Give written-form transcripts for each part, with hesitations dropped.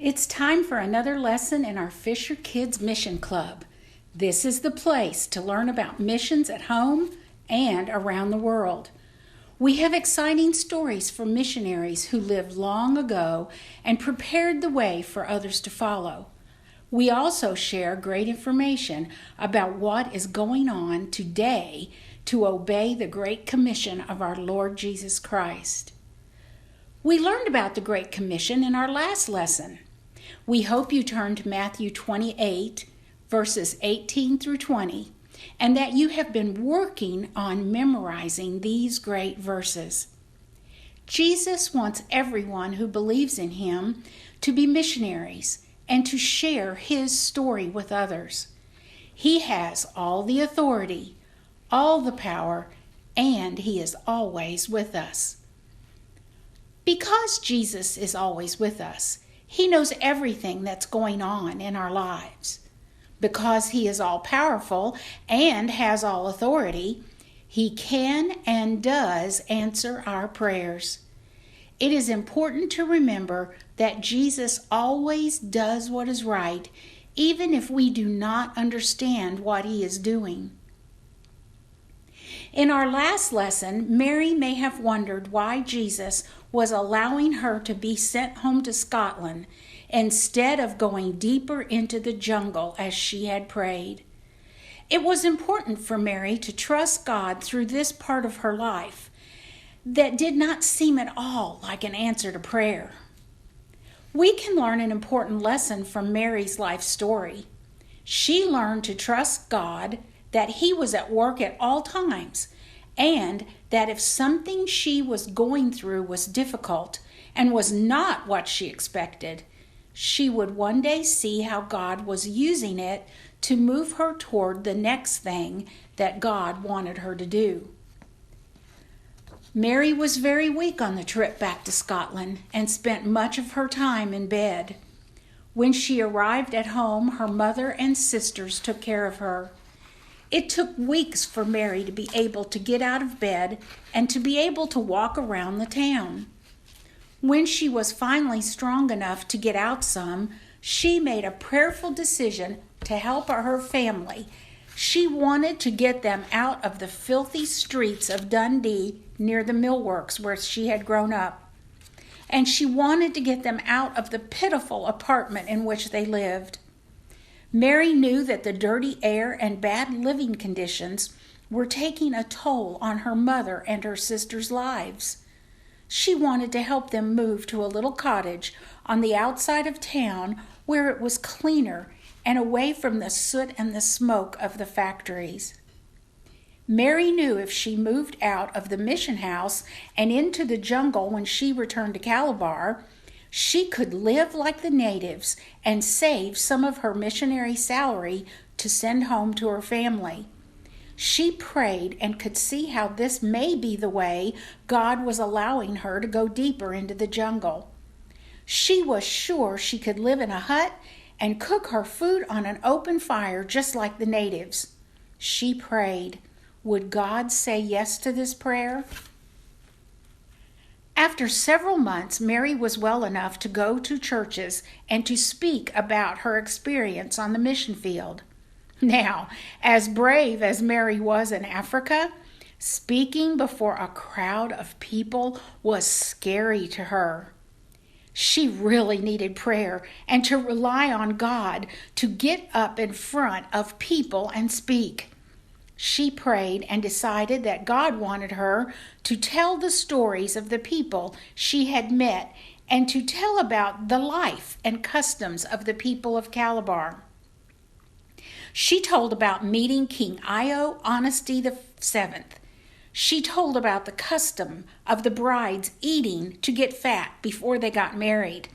It's time for another lesson in our Fisher Kids Mission Club. This is the place to learn about missions at home and around the world. We have exciting stories from missionaries who lived long ago and prepared the way for others to follow. We also share great information about what is going on today to obey the Great Commission of our Lord Jesus Christ. We learned about the Great Commission in our last lesson. We hope you turn to Matthew 28, verses 18 through 20, and that you have been working on memorizing these great verses. Jesus wants everyone who believes in him to be missionaries and to share his story with others. He has all the authority, all the power, and he is always with us. Because Jesus is always with us, he knows everything that's going on in our lives. Because he is all-powerful and has all authority, he can and does answer our prayers. It is important to remember that Jesus always does what is right, even if we do not understand what he is doing. In our last lesson, Mary may have wondered why Jesus was allowing her to be sent home to Scotland instead of going deeper into the jungle as she had prayed. It was important for Mary to trust God through this part of her life that did not seem at all like an answer to prayer. We can learn an important lesson from Mary's life story. She learned to trust God that he was at work at all times, and that if something she was going through was difficult and was not what she expected, she would one day see how God was using it to move her toward the next thing that God wanted her to do. Mary was very weak on the trip back to Scotland and spent much of her time in bed. When she arrived at home, her mother and sisters took care of her. It took weeks for Mary to be able to get out of bed and to be able to walk around the town. When she was finally strong enough to get out some, she made a prayerful decision to help her family. She wanted to get them out of the filthy streets of Dundee near the millworks where she had grown up. And she wanted to get them out of the pitiful apartment in which they lived. Mary knew that the dirty air and bad living conditions were taking a toll on her mother and her sisters' lives. She wanted to help them move to a little cottage on the outside of town where it was cleaner and away from the soot and the smoke of the factories. Mary knew if she moved out of the mission house and into the jungle when she returned to Calabar, she could live like the natives and save some of her missionary salary to send home to her family. She prayed and could see how this may be the way God was allowing her to go deeper into the jungle. She was sure she could live in a hut and cook her food on an open fire just like the natives. She prayed. Would God say yes to this prayer? After several months, Mary was well enough to go to churches and to speak about her experience on the mission field. Now, as brave as Mary was in Africa, speaking before a crowd of people was scary to her. She really needed prayer and to rely on God to get up in front of people and speak. She prayed and decided that God wanted her to tell the stories of the people she had met and to tell about the life and customs of the people of Calabar. She told about meeting King Io Honesty VII. She told about the custom of the brides eating to get fat before they got married.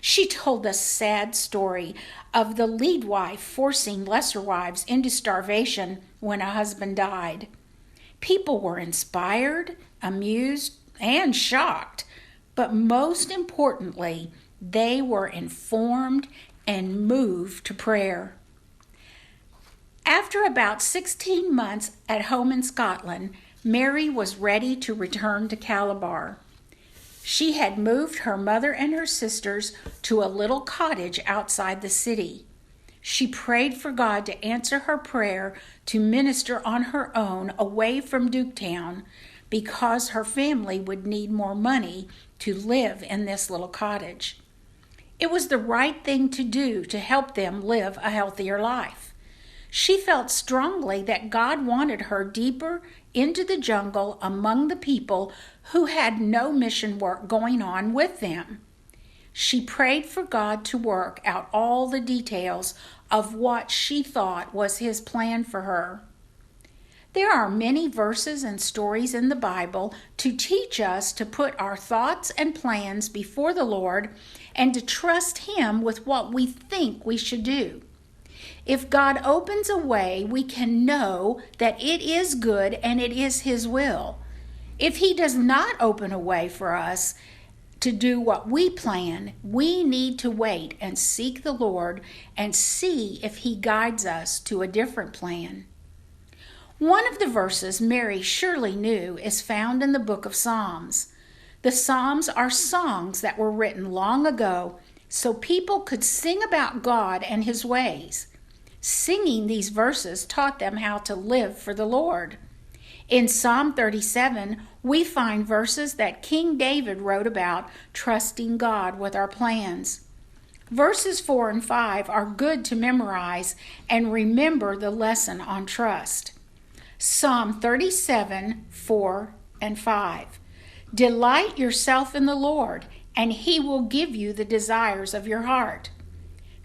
She told the sad story of the lead wife forcing lesser wives into starvation when a husband died. People were inspired, amused, and shocked, but most importantly, they were informed and moved to prayer. After about 16 months at home in Scotland, Mary was ready to return to Calabar. She had moved her mother and her sisters to a little cottage outside the city. She prayed for God to answer her prayer to minister on her own away from Duketown because her family would need more money to live in this little cottage. It was the right thing to do to help them live a healthier life. She felt strongly that God wanted her deeper into the jungle among the people who had no mission work going on with them. She prayed for God to work out all the details of what she thought was His plan for her. There are many verses and stories in the Bible to teach us to put our thoughts and plans before the Lord and to trust Him with what we think we should do. If God opens a way, we can know that it is good and it is His will. If He does not open a way for us to do what we plan, we need to wait and seek the Lord and see if He guides us to a different plan. One of the verses Mary surely knew is found in the book of Psalms. The Psalms are songs that were written long ago so people could sing about God and His ways. Singing these verses taught them how to live for the Lord. In Psalm 37, we find verses that King David wrote about trusting God with our plans. Verses 4 and 5 are good to memorize and remember the lesson on trust. Psalm 37, 4 and 5. Delight yourself in the Lord, and He will give you the desires of your heart.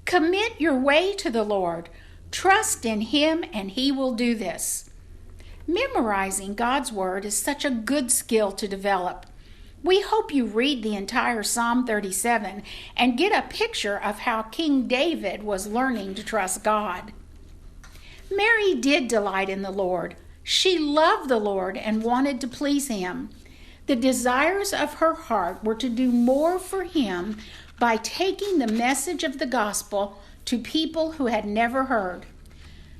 Commit your way to the Lord. Trust in Him, and He will do this. Memorizing God's Word is such a good skill to develop. We hope you read the entire Psalm 37 and get a picture of how King David was learning to trust God. Mary did delight in the Lord. She loved the Lord and wanted to please Him. The desires of her heart were to do more for Him by taking the message of the gospel to people who had never heard.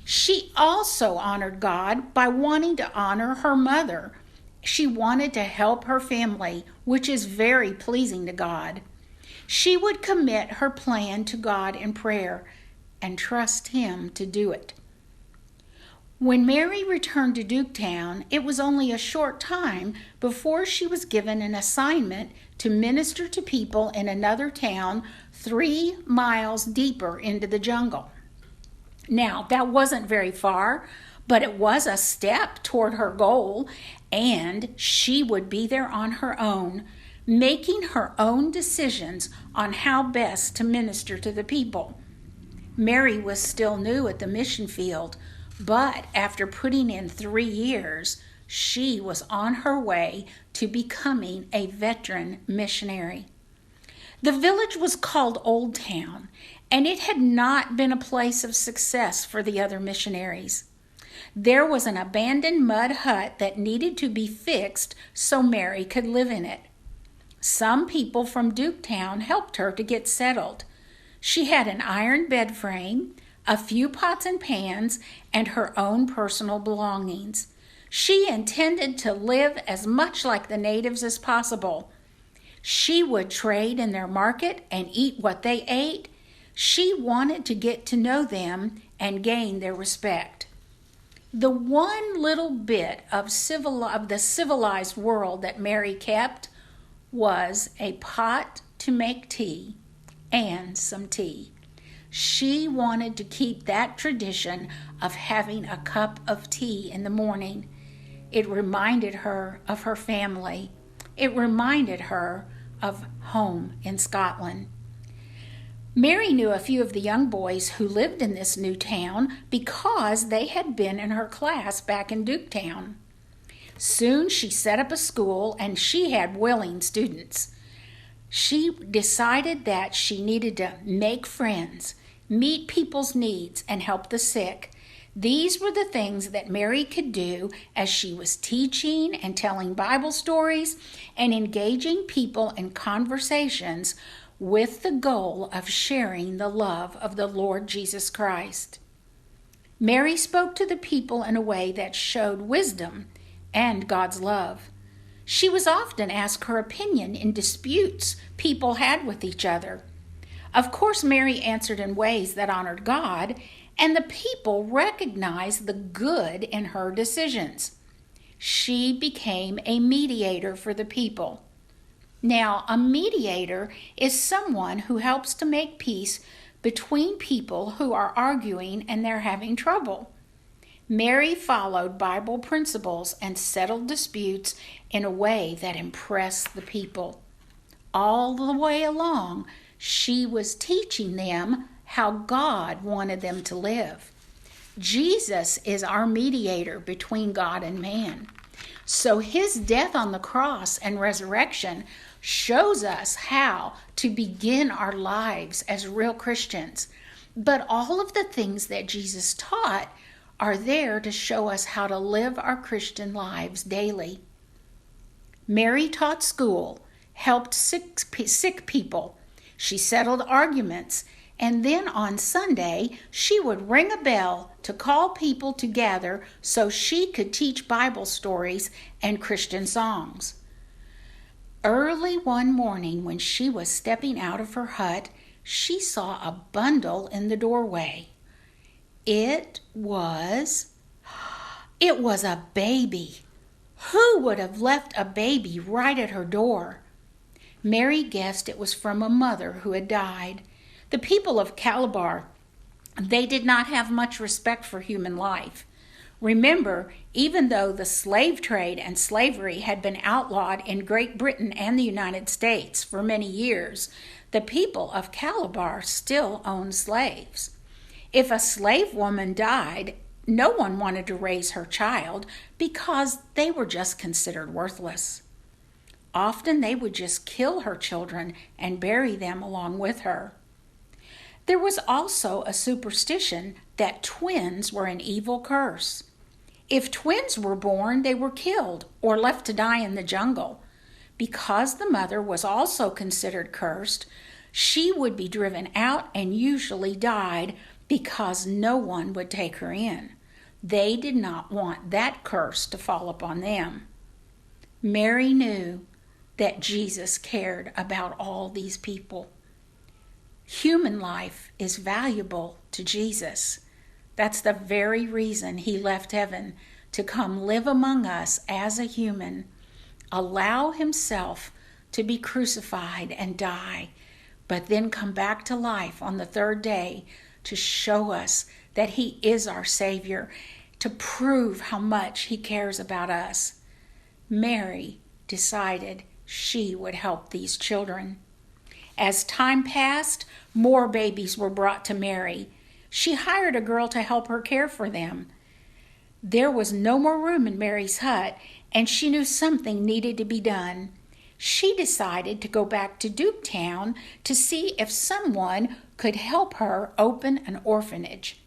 She also honored God by wanting to honor her mother. She wanted to help her family, which is very pleasing to God. She would commit her plan to God in prayer and trust Him to do it. When Mary returned to Duketown, it was only a short time before she was given an assignment to minister to people in another town 3 miles deeper into the jungle. Now, that wasn't very far, but it was a step toward her goal, and she would be there on her own, making her own decisions on how best to minister to the people. Mary was still new at the mission field, but after putting in 3 years, she was on her way to becoming a veteran missionary. The village was called Old Town, and it had not been a place of success for the other missionaries. There was an abandoned mud hut that needed to be fixed so Mary could live in it. Some people from Duketown helped her to get settled. She had an iron bed frame, a few pots and pans, and her own personal belongings. She intended to live as much like the natives as possible. She would trade in their market and eat what they ate. She wanted to get to know them and gain their respect. The one little bit of the civilized world that Mary kept was a pot to make tea and some tea. She wanted to keep that tradition of having a cup of tea in the morning. It reminded her of her family. It reminded her of home in Scotland. Mary knew a few of the young boys who lived in this new town because they had been in her class back in Duketown. Soon she set up a school and she had willing students. She decided that she needed to make friends, meet people's needs, and help the sick. These were the things that Mary could do as she was teaching and telling Bible stories and engaging people in conversations with the goal of sharing the love of the Lord Jesus Christ. Mary spoke to the people in a way that showed wisdom and God's love. She was often asked her opinion in disputes people had with each other. Of course, Mary answered in ways that honored God, and the people recognized the good in her decisions. She became a mediator for the people. Now, a mediator is someone who helps to make peace between people who are arguing and they're having trouble. Mary followed Bible principles and settled disputes in a way that impressed the people. All the way along, she was teaching them how God wanted them to live. Jesus is our mediator between God and man. So his death on the cross and resurrection shows us how to begin our lives as real Christians. But all of the things that Jesus taught are there to show us how to live our Christian lives daily. Mary taught school, helped sick people. She settled arguments, and then on Sunday, she would ring a bell to call people to gather so she could teach Bible stories and Christian songs. Early one morning, when she was stepping out of her hut, she saw a bundle in the doorway. It was a baby. Who would have left a baby right at her door? Mary guessed it was from a mother who had died. The people of Calabar, they did not have much respect for human life. Remember, even though the slave trade and slavery had been outlawed in Great Britain and the United States for many years, the people of Calabar still owned slaves. If a slave woman died, no one wanted to raise her child because they were just considered worthless. Often they would just kill her children and bury them along with her. There was also a superstition that twins were an evil curse. If twins were born, they were killed or left to die in the jungle. Because the mother was also considered cursed, she would be driven out and usually died because no one would take her in. They did not want that curse to fall upon them. Mary knew that Jesus cared about all these people. Human life is valuable to Jesus. That's the very reason he left heaven, to come live among us as a human, allow himself to be crucified and die, but then come back to life on the third day to show us that he is our Savior, to prove how much he cares about us. Mary decided she would help these children. As time passed, more babies were brought to Mary. She hired a girl to help her care for them. There was no more room in Mary's hut, and she knew something needed to be done. She decided to go back to Duketown to see if someone could help her open an orphanage.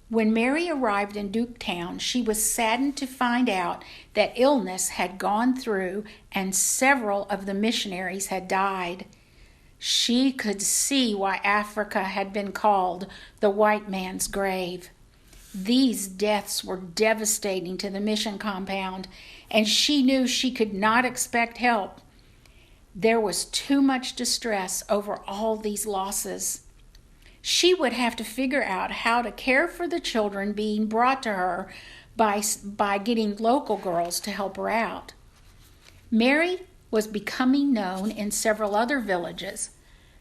When Mary arrived in Duketown, she was saddened to find out that illness had gone through and several of the missionaries had died. She could see why Africa had been called the white man's grave. These deaths were devastating to the mission compound, and she knew she could not expect help. There was too much distress over all these losses. She would have to figure out how to care for the children being brought to her by getting local girls to help her out. Mary was becoming known in several other villages.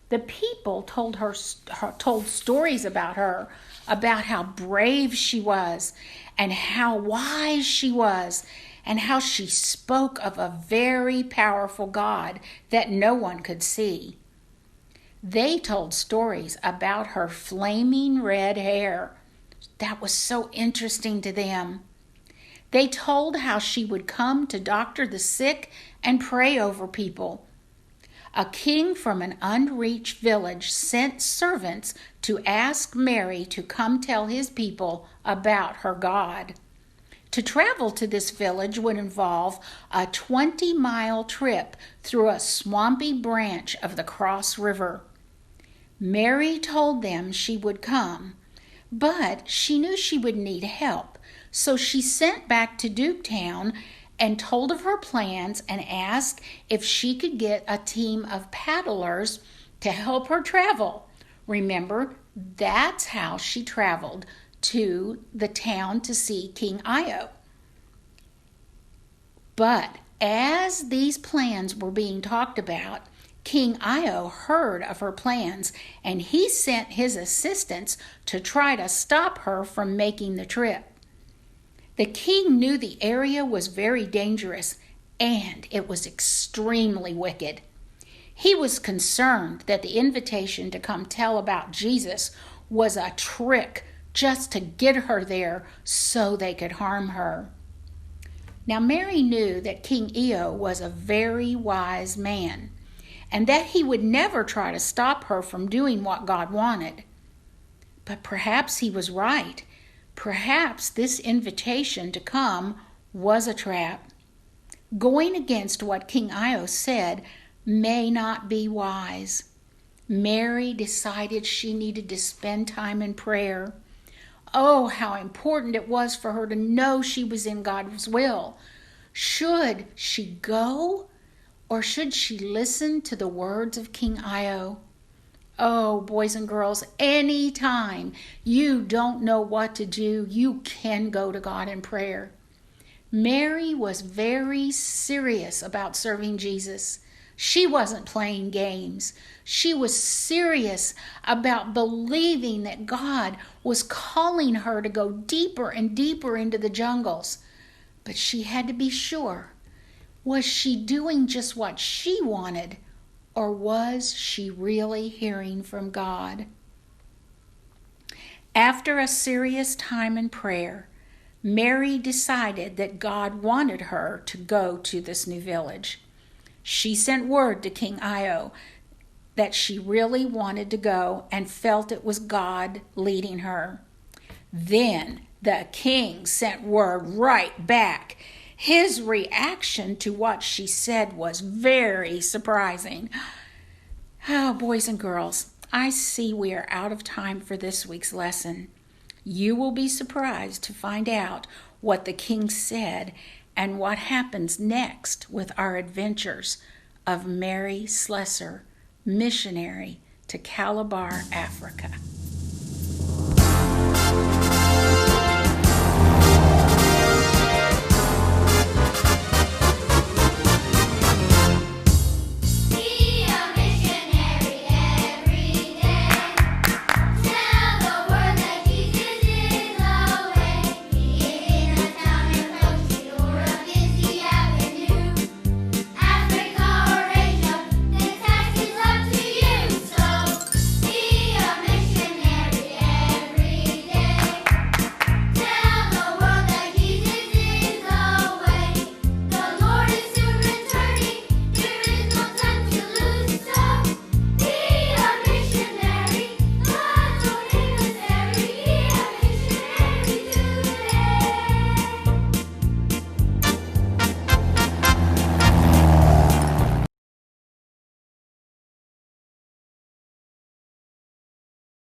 The people told stories about her, about how brave she was and how wise she was, and how she spoke of a very powerful God that no one could see. They told stories about her flaming red hair. That was so interesting to them. They told how she would come to doctor the sick and pray over people. A king from an unreached village sent servants to ask Mary to come tell his people about her God. To travel to this village would involve a 20-mile trip through a swampy branch of the Cross River. Mary told them she would come, but she knew she would need help, so she sent back to Duketown and told of her plans and asked if she could get a team of paddlers to help her travel. Remember, that's how she traveled to the town to see King Io. But as these plans were being talked about, King Io heard of her plans, and he sent his assistants to try to stop her from making the trip. The king knew the area was very dangerous, and it was extremely wicked. He was concerned that the invitation to come tell about Jesus was a trick just to get her there so they could harm her. Now Mary knew that King Io was a very wise man, and that he would never try to stop her from doing what God wanted. But perhaps he was right. Perhaps this invitation to come was a trap. Going against what King Io said may not be wise. Mary decided she needed to spend time in prayer. Oh, how important it was for her to know she was in God's will. Should she go, or should she listen to the words of King Io? Oh, boys and girls, anytime you don't know what to do, you can go to God in prayer. Mary was very serious about serving Jesus. She wasn't playing games. She was serious about believing that God was calling her to go deeper and deeper into the jungles. But she had to be sure. Was she doing just what she wanted, or was she really hearing from God? After a serious time in prayer, Mary decided that God wanted her to go to this new village. She sent word to King Io that she really wanted to go and felt it was God leading her. Then the king sent word right back. His reaction to what she said was very surprising. Oh, boys and girls, I see we are out of time for this week's lesson. You will be surprised to find out what the king said and what happens next with our adventures of Mary Slessor, missionary to Calabar, Africa.